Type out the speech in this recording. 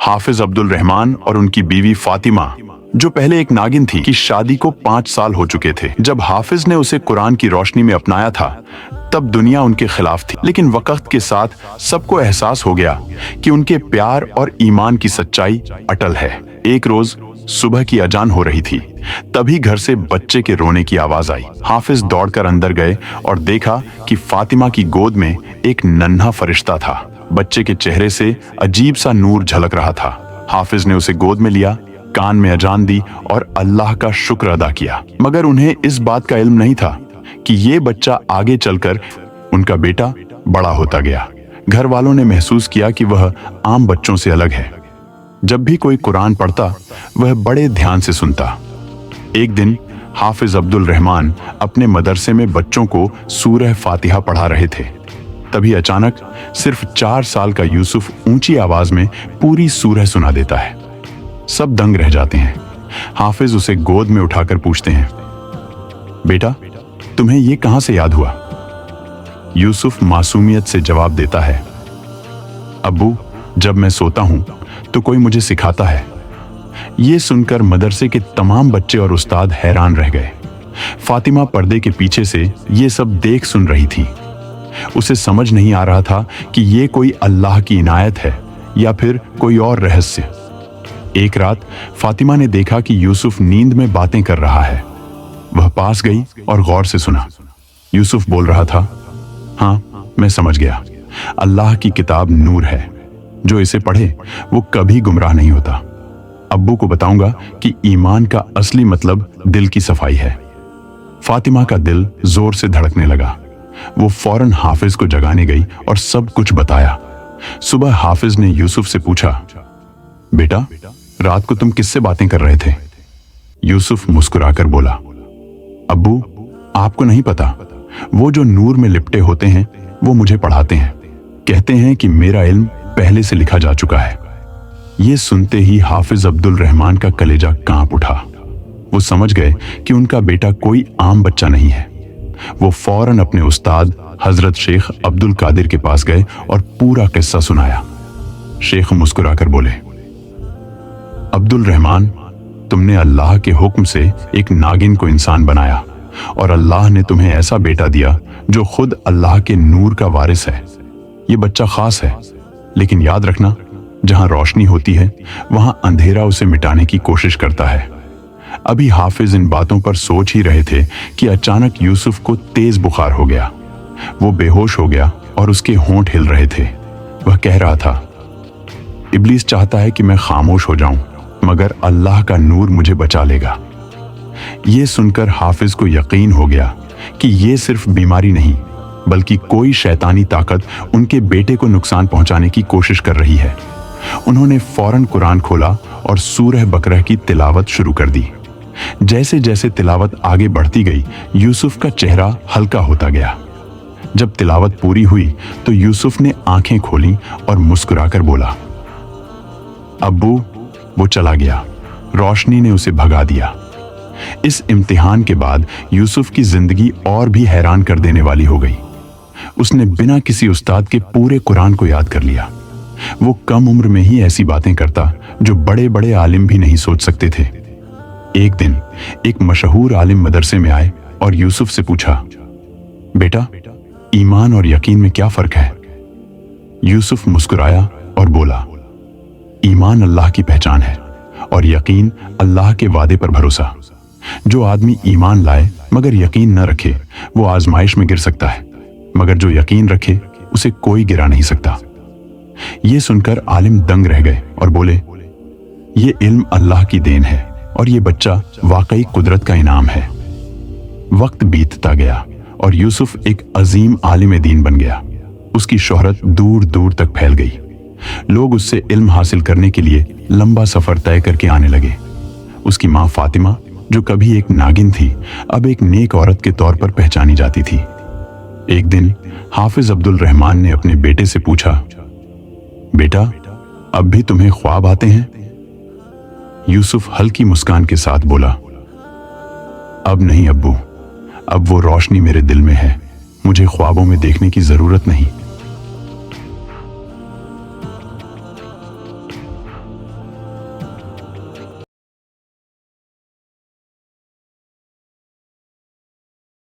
हाफिज अब्दुल रहमान और उनकी बीवी फातिमा, जो पहले एक नागिन थी, की शादी को 5 साल हो चुके थे। जब हाफिज ने उसे कुरान की रोशनी में अपनाया था तब दुनिया उनके खिलाफ थी, लेकिन वक्त के साथ सबको एहसास हो गया कि उनके प्यार और ईमान की सच्चाई अटल है। एक रोज सुबह की अजान हो रही थी, तभी घर से बच्चे के रोने की आवाज आई। हाफिज दौड़कर अंदर गए और देखा कि फातिमा की गोद में एक नन्हा फरिश्ता था। बच्चे के चेहरे से अजीब सा नूर झलक रहा था। हाफिज ने उसे गोद में लिया, कान में अजान दी और अल्लाह का शुक्र अदा किया। मगर उन्हें इस बात का इल्म नहीं था कि ये बच्चा आगे चलकर उनका बेटा बड़ा होता गया। घर वालों ने महसूस किया कि वह आम बच्चों से अलग है। जब भी कोई कुरान पढ़ता वह बड़े ध्यान से सुनता। एक दिन हाफिज अब्दुल रहमान अपने मदरसे में बच्चों को सूरह फातिहा पढ़ा रहे थे। तभी अचानक सिर्फ 4 साल का यूसुफ ऊंची आवाज में पूरी सूरह सुना देता है। सब दंग रह जाते हैं। हाफिज उसे गोद में उठाकर पूछते हैं, बेटा तुम्हें ये कहां से याद हुआ? यूसुफ मासूमियत से जवाब देता है, अब्बू जब मैं सोता हूं तो कोई मुझे सिखाता है। ये सुनकर मदरसे के तमाम बच्चे और उस्ताद हैरान रह गए। फातिमा पर्दे के पीछे से ये सब देख सुन रही थी। उसे समझ नहीं आ रहा था कि ये कोई अल्लाह की इनायत है या फिर कोई और रहस्य। एक रात फातिमा ने देखा कि यूसुफ नींद में बातें कर रहा है। वह पास गई और गौर से सुना। यूसुफ बोल रहा था, हाँ मैं समझ गया, अल्लाह की किताब नूर है, जो इसे पढ़े वो कभी गुमराह नहीं होता। अब्बू को बताऊंगा कि ईमान का असली मतलब दिल की सफाई है। फातिमा का दिल जोर से धड़कने लगा। वो फौरन हाफिज को जगाने गई और सब कुछ बताया। सुबह हाफिज ने यूसुफ से पूछा, बेटा रात को तुम किससे बातें कर रहे थे? यूसुफ मुस्कुराकर बोला, अब्बू आपको नहीं पता, वो जो नूर में लिपटे होते हैं वो मुझे पढ़ाते हैं। कहते हैं कि मेरा इल्म पहले से लिखा जा चुका है। ये सुनते ही हाफिज अब्दुल रहमान का कलेजा कांप उठा। वो समझ गए कि उनका बेटा कोई आम बच्चा नहीं है। वो फौरन अपने उस्ताद हजरत शेख अब्दुल कादिर के पास गए और पूरा किस्सा सुनाया। शेख मुस्कुराकर बोले, अब्दुल रहमान, तुमने अल्लाह के हुक्म से एक नागिन को इंसान बनाया और अल्लाह ने तुम्हें ऐसा बेटा दिया जो खुद अल्लाह के नूर का वारिस है। ये बच्चा खास है, लेकिन याद रखना, जहां रोशनी होती है वहां अंधेरा उसे मिटाने की कोशिश करता है। अभी हाफिज इन बातों पर सोच ही रहे थे कि अचानक यूसुफ को तेज बुखार हो गया। वो बेहोश हो गया और उसके होंठ हिल रहे थे। वह कह रहा था, इब्लीस चाहता है कि मैं खामोश हो जाऊं, मगर अल्लाह का नूर मुझे बचा लेगा। ये सुनकर हाफिज को यकीन हो गया कि ये सिर्फ बीमारी नहीं, बल्कि कोई शैतानी ताकत उनके बेटे को नुकसान पहुंचाने की कोशिश कर रही है। उन्होंने फौरन कुरान खोला और सूरह बकरा की तिलावत शुरू कर दी। जैसे जैसे तिलावत आगे बढ़ती गई, यूसुफ का चेहरा हल्का होता गया। जब तिलावत पूरी हुई तो यूसुफ ने आंखें खोली और मुस्कुराकर बोला, अब्बू वो चला गया, रोशनी ने उसे भगा दिया। इस इम्तिहान के बाद यूसुफ की जिंदगी और भी हैरान कर देने वाली हो गई। उसने बिना किसी उस्ताद के पूरे कुरान को याद कर लिया। वो कम उम्र में ही ऐसी बातें करता जो बड़े बड़े आलिम भी नहीं सोच सकते थे। एक दिन एक मशहूर आलिम मदरसे में आए और यूसुफ से पूछा, बेटा ईमान और यकीन में क्या फर्क है? यूसुफ मुस्कुराया और बोला, ईमान अल्लाह की पहचान है और यकीन अल्लाह के वादे पर भरोसा। जो आदमी ईमान लाए मगर यकीन न रखे वो आजमाइश में गिर सकता है, मगर जो यकीन रखे उसे कोई गिरा नहीं सकता। ये सुनकर आलिम दंग रह गए और बोले, ये इल्म अल्लाह की देन है और ये बच्चा वाकई कुदरत का इनाम है। वक्त बीतता गया और यूसुफ एक अजीम आलिम दीन बन गया। उसकी शोहरत दूर दूर तक फैल गई। लोग उससे इल्म हासिल करने के लिए लंबा सफर तय करके आने लगे। उसकी माँ फातिमा, जो कभी एक नागिन थी, अब एक नेक औरत के तौर पर पहचानी जाती थी। एक दिन हाफिज अब्दुल रहमान ने अपने बेटे से पूछा, बेटा अब भी तुम्हें ख्वाब आते हैं? यूसुफ हल्की मुस्कान के साथ बोला, अब नहीं अब्बू, अब वो रोशनी मेरे दिल में है, मुझे ख्वाबों में देखने की जरूरत नहीं।